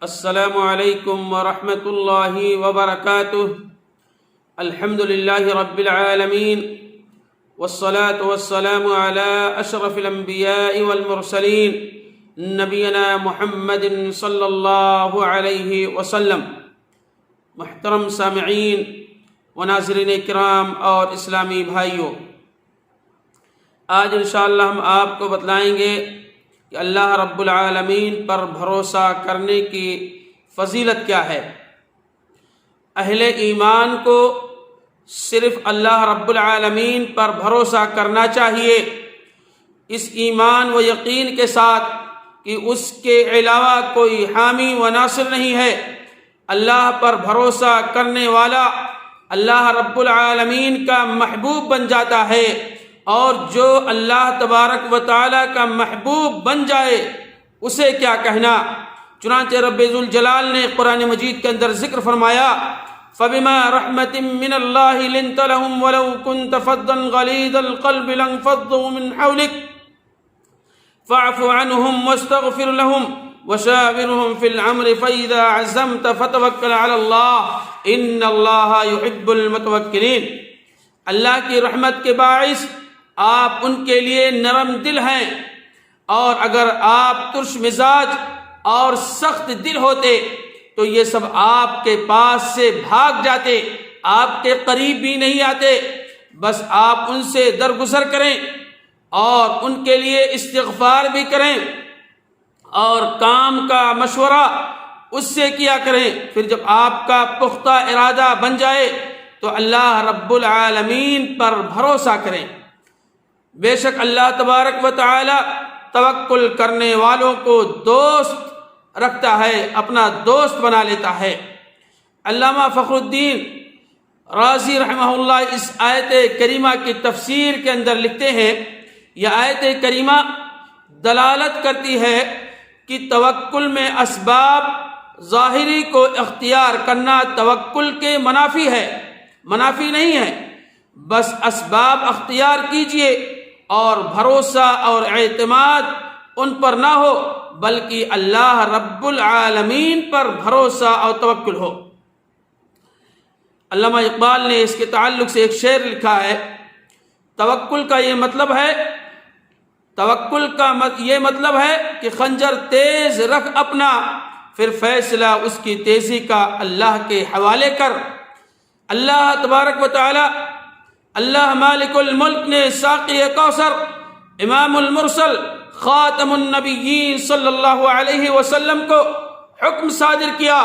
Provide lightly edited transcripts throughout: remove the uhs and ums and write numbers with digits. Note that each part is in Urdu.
السلام علیکم ورحمۃ اللہ وبرکاتہ۔ الحمد للہ رب العالمین والصلاة والسلام علی اشرف الانبیاء والمرسلین نبینا محمد صلی اللہ علیہ وسلم۔ محترم سامعین و ناظرین کرام اور اسلامی بھائیوں، آج انشاءاللہ ہم آپ کو بتلائیں گے کہ اللہ رب العالمین پر بھروسہ کرنے کی فضیلت کیا ہے۔ اہل ایمان کو صرف اللہ رب العالمین پر بھروسہ کرنا چاہیے، اس ایمان و یقین کے ساتھ کہ اس کے علاوہ کوئی حامی و ناصر نہیں ہے۔ اللہ پر بھروسہ کرنے والا اللہ رب العالمین کا محبوب بن جاتا ہے، اور جو اللہ تبارک و تعالیٰ کا محبوب بن جائے اسے کیا کہنا۔ چنانچہ رب ذوالجلال نے قرآن مجید کے اندر ذکر فرمایا، فَبِمَا رَحْمَةٍ مِّنَ اللَّهِ لِنتَ لَهُمْ وَلَوْ كُنتَ فَظًّا غَلِيظَ الْقَلْبِ لَانفَضُّوا مِنْ حَوْلِكَ فَاعْفُ عَنْهُمْ وَاسْتَغْفِرْ لَهُمْ وَشَاوِرْهُمْ فِي الْأَمْرِ فَإِذَا عَزَمْتَ فَتَوَكَّلْ عَلَى اللَّهِ إِنَّ اللَّهَ يُحِبُّ الْمُتَوَكِّلِينَ۔ اللہ کی رحمت کے باعث آپ ان کے لیے نرم دل ہیں، اور اگر آپ ترش مزاج اور سخت دل ہوتے تو یہ سب آپ کے پاس سے بھاگ جاتے، آپ کے قریب بھی نہیں آتے۔ بس آپ ان سے درگزر کریں اور ان کے لیے استغفار بھی کریں، اور کام کا مشورہ اس سے کیا کریں۔ پھر جب آپ کا پختہ ارادہ بن جائے تو اللہ رب العالمین پر بھروسہ کریں۔ بے شک اللہ تبارک و تعالی توکل کرنے والوں کو دوست رکھتا ہے، اپنا دوست بنا لیتا ہے۔ علامہ فخر الدین رازی رحمہ اللہ اس آیت کریمہ کی تفسیر کے اندر لکھتے ہیں، یہ آیت کریمہ دلالت کرتی ہے کہ توکل میں اسباب ظاہری کو اختیار کرنا توکل کے منافی ہے، منافی نہیں ہے۔ بس اسباب اختیار کیجئے اور بھروسہ اور اعتماد ان پر نہ ہو، بلکہ اللہ رب العالمین پر بھروسہ اور توکل ہو۔ علامہ اقبال نے اس کے تعلق سے ایک شعر لکھا ہے، توکل کا یہ مطلب ہے، توکل کا یہ مطلب ہے کہ خنجر تیز رکھ اپنا، پھر فیصلہ اس کی تیزی کا اللہ کے حوالے کر۔ اللہ تبارک و تعالی، اللہ مالک الملک نے ساقی کوثر، امام المرسل، خاتم النبیین صلی اللہ علیہ وسلم کو حکم صادر کیا،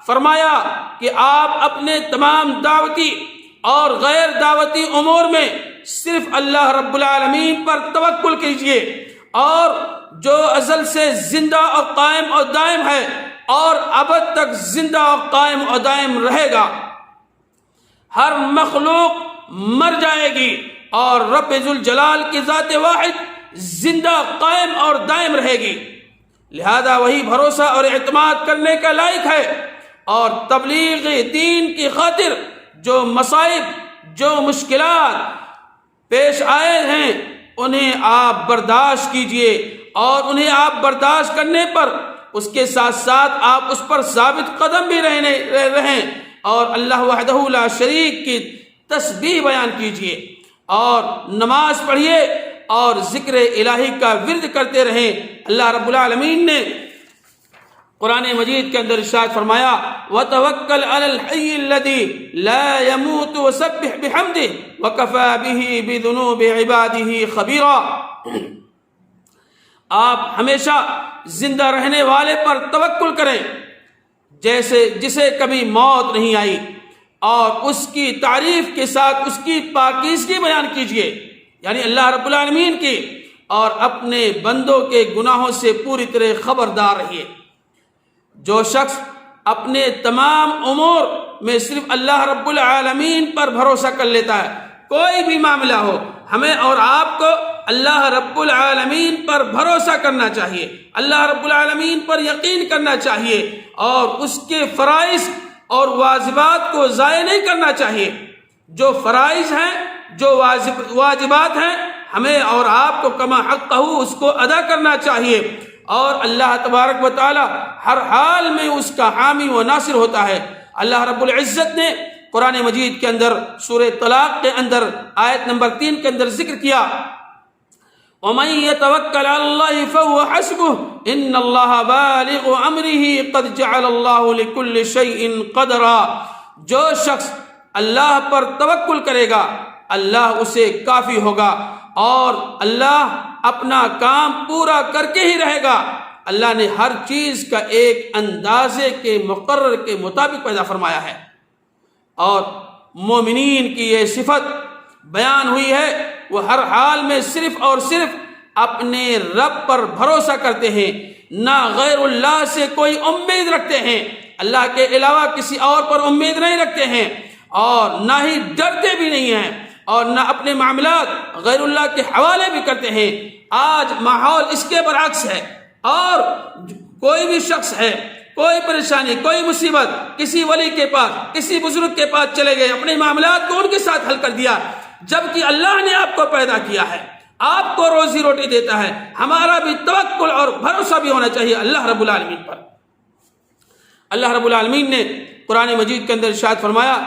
فرمایا کہ آپ اپنے تمام دعوتی اور غیر دعوتی امور میں صرف اللہ رب العالمین پر توکل کیجئے، اور جو ازل سے زندہ اور قائم اور دائم ہے اور ابد تک زندہ اور قائم اور دائم رہے گا۔ ہر مخلوق مر جائے گی اور رب ذوالجلال کی ذات واحد زندہ قائم اور دائم رہے گی، لہذا وہی بھروسہ اور اعتماد کرنے کا لائق ہے۔ اور تبلیغ دین کی خاطر جو مصائب، جو مشکلات پیش آئے ہیں انہیں آپ برداشت کیجئے، اور انہیں آپ برداشت کرنے پر اس کے ساتھ ساتھ آپ اس پر ثابت قدم بھی رہیں، اور اللہ وحدہ لا شریک کی تسبیح بیان کیجئے، اور نماز پڑھیے اور ذکر الہی کا ورد کرتے رہیں۔ اللہ رب العالمین نے قرآن مجید کے اندر ارشاد فرمایا، وَتَوَكَّلْ عَلَى الْحَيِّ الَّذِي لَا يَمُوتُ وَسَبِّحْ بِحَمْدِهِ وَكَفَى بِهِ بِذُنُوبِ عِبَادِهِ خَبِيرًا۔ آپ ہمیشہ زندہ رہنے والے پر توکل کریں، جسے کبھی موت نہیں آئی، اور اس کی تعریف کے ساتھ اس کی پاکیزگی بیان کیجئے، یعنی اللہ رب العالمین کی، اور اپنے بندوں کے گناہوں سے پوری طرح خبردار رہیے۔ جو شخص اپنے تمام امور میں صرف اللہ رب العالمین پر بھروسہ کر لیتا ہے، کوئی بھی معاملہ ہو، ہمیں اور آپ کو اللہ رب العالمین پر بھروسہ کرنا چاہیے، اللہ رب العالمین پر یقین کرنا چاہیے، اور اس کے فرائض اور واجبات کو ضائع نہیں کرنا چاہیے۔ جو فرائض ہیں، جو واجبات ہیں، ہمیں اور آپ کو کما حقہ اس کو ادا کرنا چاہیے، اور اللہ تبارک و تعالی ہر حال میں اس کا حامی و ناصر ہوتا ہے۔ اللہ رب العزت نے قرآن مجید کے اندر سورہ طلاق کے اندر آیت نمبر 3 کے اندر ذکر کیا، وَمَن يَتَوَكَّلْ عَلَى اللَّهِ فَهُوَ حَسْبُهُ إِنَّ اللَّهَ بَالِغُ أَمْرِهِ قَدْ جَعَلَ اللَّهُ لِكُلِّ شَيْءٍ قَدْرًا۔ جو شخص اللہ پر توکل کرے گا اللہ اسے کافی ہوگا، اور اللہ اپنا کام پورا کر کے ہی رہے گا۔ اللہ نے ہر چیز کا ایک اندازے کے مقرر کے مطابق پیدا فرمایا ہے، اور مومنین کی یہ صفت بیان ہوئی ہے، وہ ہر حال میں صرف اور صرف اپنے رب پر بھروسہ کرتے ہیں، نہ غیر اللہ سے کوئی امید رکھتے ہیں، اللہ کے علاوہ کسی اور پر امید نہیں رکھتے ہیں، اور نہ ہی ڈرتے بھی نہیں ہیں، اور نہ اپنے معاملات غیر اللہ کے حوالے بھی کرتے ہیں۔ آج ماحول اس کے برعکس ہے، اور کوئی بھی شخص ہے، کوئی پریشانی کوئی مصیبت کسی ولی کے پاس کسی بزرگ کے پاس چلے گئے، اپنے معاملات کو ان کے ساتھ حل کر دیا، جبکہ اللہ نے آپ کو پیدا کیا ہے، آپ کو روزی روٹی دیتا ہے۔ ہمارا بھی توکل اور بھروسہ بھی ہونا چاہیے اللہ رب العالمین پر۔ اللہ رب العالمین نے قرآن مجید کے اندر ارشاد فرمایا،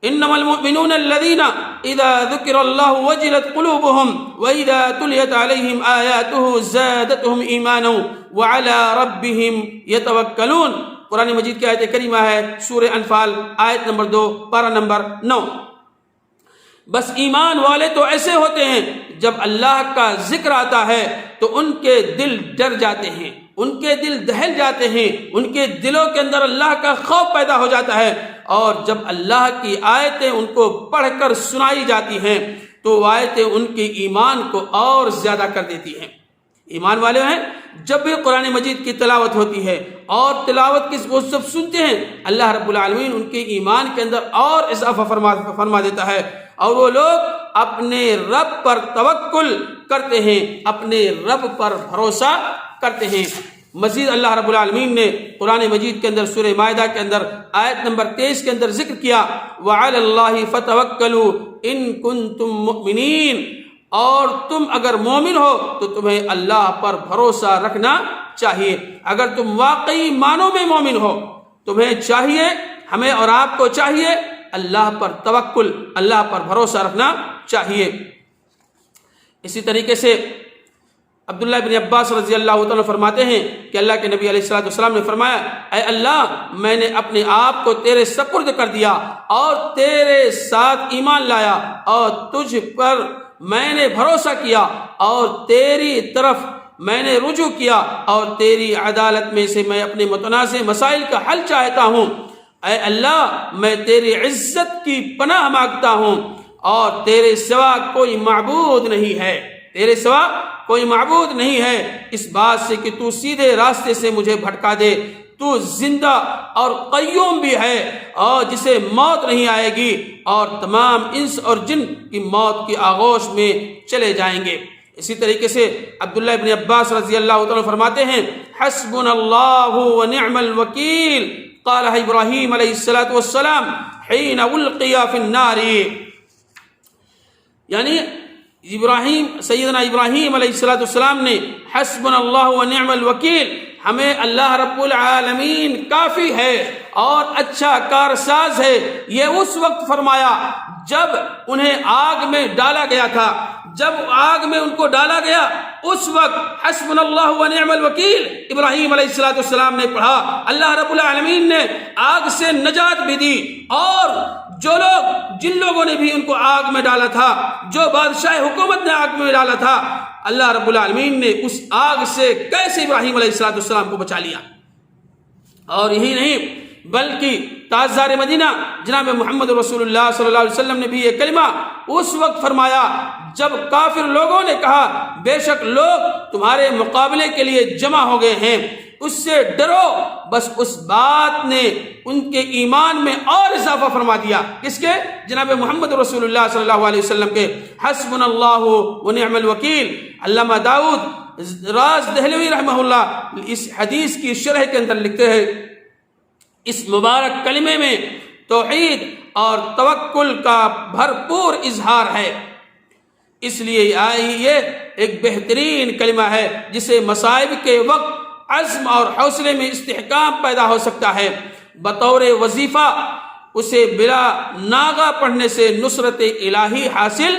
انما المؤمنون الذين اذا ذكر الله وجلت قلوبهم واذا تليت عليهم اياته زادتهم ایمانا وعلى ربهم يتوکلون۔ قرآن مجید کی آیت کریمہ ہے سورہ انفال آیت نمبر 2 پارہ نمبر 9۔ بس ایمان والے تو ایسے ہوتے ہیں جب اللہ کا ذکر آتا ہے تو ان کے دل ڈر جاتے ہیں، ان کے دل دہل جاتے ہیں، ان کے دلوں کے اندر اللہ کا خوف پیدا ہو جاتا ہے، اور جب اللہ کی آیتیں ان کو پڑھ کر سنائی جاتی ہیں تو وہ آیتیں ان کے ایمان کو اور زیادہ کر دیتی ہیں۔ ایمان والے ہیں جب بھی قرآن مجید کی تلاوت ہوتی ہے اور تلاوت کی وہ سب سنتے ہیں، اللہ رب العالمین ان کے ایمان کے اندر اور اضافہ فرما دیتا ہے، اور وہ لوگ اپنے رب پر توکل کرتے ہیں، اپنے رب پر بھروسہ کرتے ہیں۔ مزید اللہ رب العالمین نے قرآن مجید کے اندر سورہ مائدہ کے اندر آیت نمبر 23 کے اندر ذکر کیا، وَعَلَى اللَّهِ فَتَوَكَّلُوا إِن كُنتُم مُؤْمِنِينَ، اور تم اگر مومن ہو تو تمہیں اللہ پر بھروسہ رکھنا چاہیے۔ اگر تم واقعی معنوں میں مومن ہو تمہیں چاہیے، ہمیں اور آپ کو چاہیے اللہ پر توکل، اللہ پر بھروسہ رکھنا چاہیے۔ اسی طریقے سے عبداللہ بن عباس رضی اللہ عنہ فرماتے ہیں کہ اللہ کے نبی علیہ الصلوۃ والسلام نے فرمایا، اے اللہ میں نے اپنے آپ کو تیرے سپرد کر دیا اور تیرے ساتھ ایمان لایا، اور تجھ پر میں نے بھروسہ کیا، اور تیری طرف میں نے رجوع کیا، اور تیری عدالت میں سے میں اپنے متنازع مسائل کا حل چاہتا ہوں۔ اے اللہ میں تیری عزت کی پناہ مانگتا ہوں، اور تیرے سوا کوئی معبود نہیں ہے، تیرے سوا کوئی معبود نہیں ہے، اس بات سے کہ تو سیدھے راستے سے مجھے بھٹکا دے۔ تو زندہ اور قیوم بھی ہے، اور جسے موت نہیں آئے گی، اور تمام انس اور جن کی موت کی آغوش میں چلے جائیں گے۔ اسی طریقے سے عبداللہ بن عباس رضی اللہ عنہ فرماتے ہیں، حسبنا اللہ ونعم الوکیل قال ابراہیم علیہ الصلوۃ والسلام حین القی فی النار، یعنی سیدنا ابراہیم علیہ الصلوۃ والسلام نے حسبنا اللہ ونعم الوکیل، ہمیں اللہ رب العالمین کافی ہے اور اچھا کارساز ہے، یہ اس وقت فرمایا جب انہیں آگ میں ڈالا گیا تھا، جب آگ میں ان کو ڈالا گیا اس وقت حسبنا اللہ ونعم الوکیل ابراہیم علیہ الصلوۃ والسلام نے پڑھا، اللہ رب العالمین نے آگ سے نجات بھی دی، اور جن لوگوں نے بھی ان کو آگ میں ڈالا تھا، جو بادشاہ حکومت نے آگ میں ڈالا تھا، اللہ رب العالمین نے اس آگ سے کیسے ابراہیم علیہ الصلوۃ والسلام کو بچا لیا۔ اور یہی نہیں بلکہ تاجدار مدینہ جناب محمد رسول اللہ صلی اللہ علیہ وسلم نے بھی یہ کلمہ اس وقت فرمایا جب کافر لوگوں نے کہا بے شک لوگ تمہارے مقابلے کے لیے جمع ہو گئے ہیں، اس سے ڈرو۔ بس اس بات نے ان کے ایمان میں اور اضافہ فرما دیا، کس کے؟ جناب محمد رسول اللہ صلی اللہ علیہ وسلم کے۔ حسبنا اللہ ونعم الوکیل۔ علامہ داؤد راز دہلوی رحمہ اللہ اس حدیث کی شرح کے اندر لکھتے ہیں، اس مبارک کلمے میں توحید اور توکل کا بھرپور اظہار ہے۔ اس لیے یہ ایک بہترین کلمہ ہے جسے مصائب کے وقت عزم اور حوصلے میں استحکام پیدا ہو سکتا ہے۔ بطور وظیفہ اسے بلا ناغہ پڑھنے سے نصرت الہی حاصل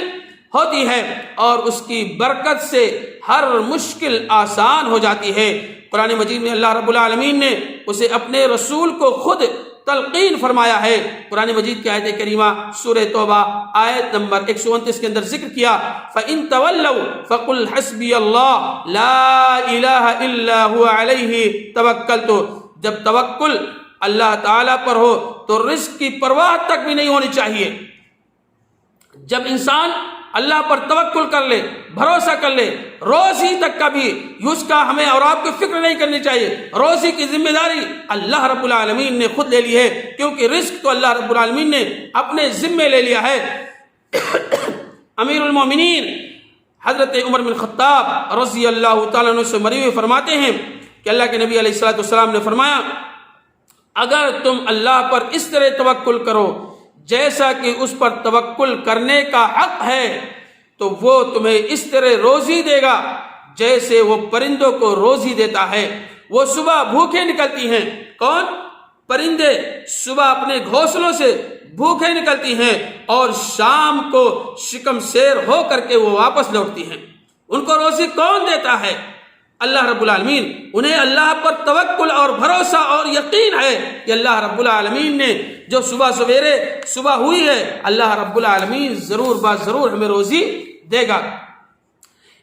ہوتی ہے اور اس کی برکت سے ہر مشکل آسان ہو جاتی ہے۔ قرآن مجید میں اللہ رب العالمین نے اسے اپنے رسول کو خود تلقین فرمایا ہے۔ قرآن مجید کی آیت کریمہ سورہ توبہ آیت نمبر 129 کے اندر ذکر کیا، فَإِن تَوَلَّوْا فَقُلْ حَسْبِيَ اللَّهُ لَا إِلَهَ إِلَّا هُوَ عَلَيْهِ تَوَكَّلْتُ۔ جب توکل اللہ تعالیٰ پر ہو تو رزق کی پرواہ تک بھی نہیں ہونی چاہیے۔ جب انسان اللہ پر توکل کر لے، بھروسہ کر لے، روزی تک کا بھی اس کا ہمیں اور آپ کو فکر نہیں کرنی چاہیے۔ روزی کی ذمہ داری اللہ رب العالمین نے خود لے لی ہے، کیونکہ رزق تو اللہ رب العالمین نے اپنے ذمے لے لیا ہے۔ امیر المومنین حضرت عمر بن خطاب رضی اللہ تعالیٰ عنہ سے مروی فرماتے ہیں کہ اللہ کے نبی علیہ الصلوۃ والسلام نے فرمایا، اگر تم اللہ پر اس طرح توکل کرو جیسا کہ اس پر توکل کرنے کا حق ہے تو وہ تمہیں اس طرح روزی دے گا جیسے وہ پرندوں کو روزی دیتا ہے۔ وہ صبح بھوکے نکلتی ہیں، کون؟ پرندے صبح اپنے گھونسلوں سے بھوکے نکلتی ہیں اور شام کو شکم سیر ہو کر کے وہ واپس لوٹتی ہیں۔ ان کو روزی کون دیتا ہے؟ اللہ رب العالمین۔ انہیں اللہ پر توکل اور بھروسہ اور یقین ہے کہ اللہ رب العالمین نے جو سویرے صبح ہوئی ہے، اللہ رب العالمین ضرور ضرور ہمیں روزی دے گا۔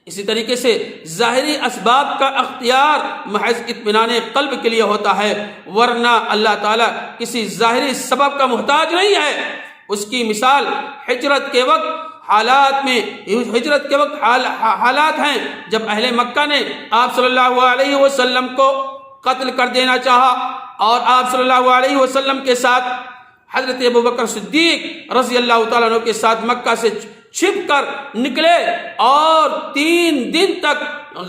اسی طریقے سے ظاہری اسباب کا اختیار محض اطمینان قلب کے لیے ہوتا ہے، ورنہ اللہ تعالیٰ کسی ظاہری سبب کا محتاج نہیں ہے۔ اس کی مثال ہجرت کے وقت حالات ہیں جب اہل مکہ نے آپ صلی اللہ علیہ وسلم کو قتل کر دینا چاہا اور آپ صلی اللہ علیہ وسلم کے ساتھ حضرت ابوبکر صدیق رضی اللہ تعالیٰ عنہ کے ساتھ مکہ سے چھپ کر نکلے اور 3 دن تک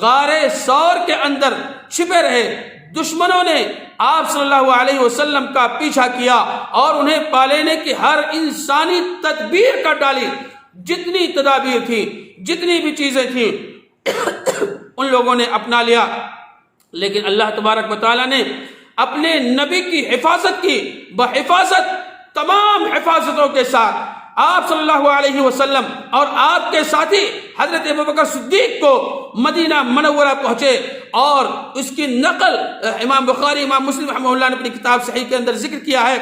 غار ثور کے اندر چھپے رہے۔ دشمنوں نے آپ صلی اللہ علیہ وسلم کا پیچھا کیا اور انہیں پالینے کی ہر انسانی تدبیر کر ڈالی۔ جتنی تدابیر تھی، جتنی بھی چیزیں تھیں ان لوگوں نے اپنا لیا، لیکن اللہ تبارک و تعالیٰ نے اپنے نبی کی حفاظت کی، بحفاظت تمام حفاظتوں کے ساتھ آپ صلی اللہ علیہ وسلم اور آپ کے ساتھی حضرت ابوبکر صدیق کو مدینہ منورہ پہنچے، اور اس کی نقل امام بخاری امام مسلم رحمہ اللہ نے اپنی کتاب صحیح کے اندر ذکر کیا ہے۔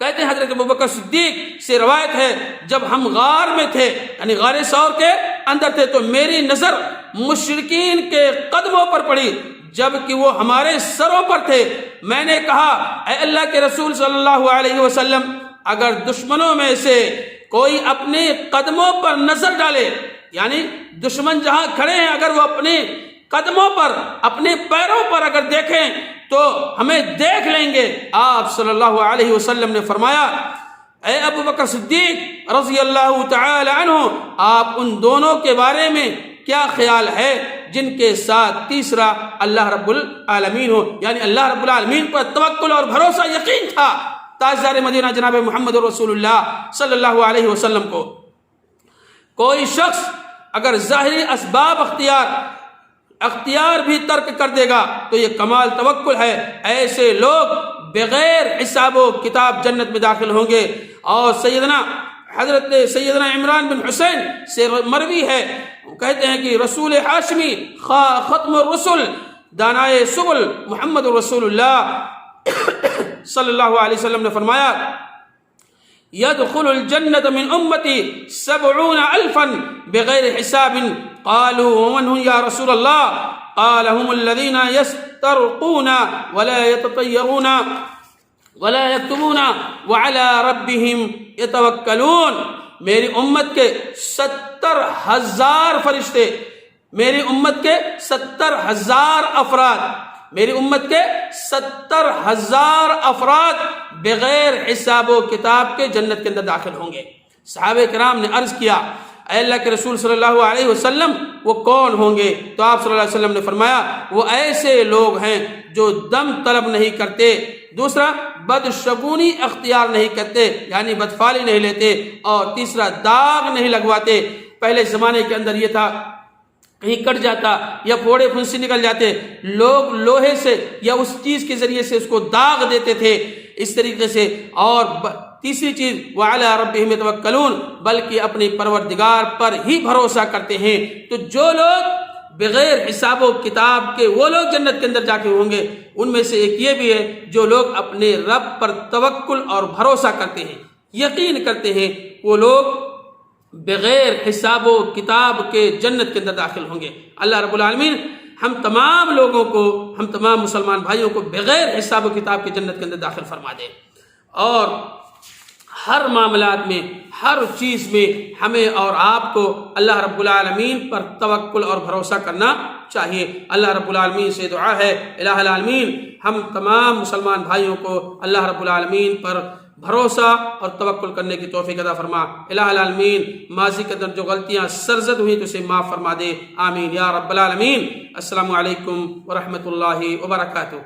کہتے ہیں حضرت ابوبکر صدیق سے روایت ہے، جب ہم غار میں تھے یعنی غار ثور کے اندر تھے تو میری نظر مشرکین کے قدموں پر پڑی جبکہ وہ ہمارے سروں پر تھے۔ میں نے کہا، اے اللہ کے رسول صلی اللہ علیہ وسلم، اگر دشمنوں میں سے کوئی اپنے قدموں پر نظر ڈالے، یعنی دشمن جہاں کھڑے ہیں اگر وہ اپنے قدموں پر، اپنے پیروں پر اگر دیکھیں تو ہمیں دیکھ لیں گے۔ آپ صلی اللہ علیہ وسلم نے فرمایا، اے ابو بکر صدیق رضی اللہ تعالی عنہ، آپ ان دونوں کے بارے میں کیا خیال ہے جن کے ساتھ تیسرا اللہ رب العالمین ہو، یعنی اللہ رب العالمین پر توکل اور بھروسہ یقین تھا تاجدار مدینہ جناب محمد رسول اللہ صلی اللہ علیہ وسلم کو۔ کوئی شخص اگر ظاہری اسباب اختیار بھی ترک کر دے گا تو یہ کمال توکل ہے۔ ایسے لوگ بغیر حساب و کتاب جنت میں داخل ہوں گے۔ اور حضرت سیدنا عمران بن حسین سے مروی ہے، کہتے ہیں کہ رسول ہاشمی ختم الرسل دانائے سبل محمد رسول اللہ صلی اللہ علیہ وسلم نے فرمایا، يدخل الجنة من أمتي 70,000 بغير حساب قالوا ومن هم يا رسول الله قال هم الذين يسترقون ولا يتطيرون ولا يكتمون وعلى ربهم يتوكلون۔ میری امت کے 70,000 فرشتے، میری امت کے 70,000 افراد، میری امت کے 70,000 افراد بغیر حساب و کتاب کے جنت کے اندر داخل ہوں گے۔ صحابہ کرام نے عرض کیا، اے اللہ کے رسول صلی اللہ علیہ وسلم وہ کون ہوں گے؟ تو آپ صلی اللہ علیہ وسلم نے فرمایا، وہ ایسے لوگ ہیں جو دم طلب نہیں کرتے دوسرا بدشگونی اختیار نہیں کرتے یعنی بدفعلی نہیں لیتے، اور تیسرا داغ نہیں لگواتے۔ پہلے زمانے کے اندر یہ تھا کہیں کٹ جاتا یا پھوڑے پھنسی نکل جاتے، لوگ لوہے سے یا اس چیز کے ذریعے سے اس کو داغ دیتے تھے اس طریقے سے۔ اور تیسری چیز وَعَلَىٰ رَبِّهِمْ يَتَوَكَّلُونَ، بلکہ اپنے پروردگار پر ہی بھروسہ کرتے ہیں۔ تو جو لوگ بغیر حساب و کتاب کے وہ لوگ جنت کے اندر جا کے ہوں گے، ان میں سے ایک یہ بھی ہے جو لوگ اپنے رب پر توکل اور بھروسہ کرتے ہیں، یقین کرتے ہیں، وہ لوگ بغیر حساب و کتاب کے جنت کے اندر داخل ہوں گے۔ اللہ رب العالمین ہم تمام لوگوں کو، ہم تمام مسلمان بھائیوں کو بغیر حساب و کتاب کے جنت کے اندر داخل فرما دے، اور ہر معاملات میں، ہر چیز میں ہمیں اور آپ کو اللہ رب العالمین پر توکل اور بھروسہ کرنا چاہیے۔ اللہ رب العالمین سے دعا ہے الہ العالمین ہم تمام مسلمان بھائیوں کو اللہ رب العالمین پر بھروسہ اور توکل کرنے کی توفیق عطا فرما۔ الہ العالمین ماضی کے اندر جو غلطیاں سرزد ہوئی تو اسے معاف فرما دے، آمین یا رب العالمین۔ السلام علیکم ورحمۃ اللہ وبرکاتہ۔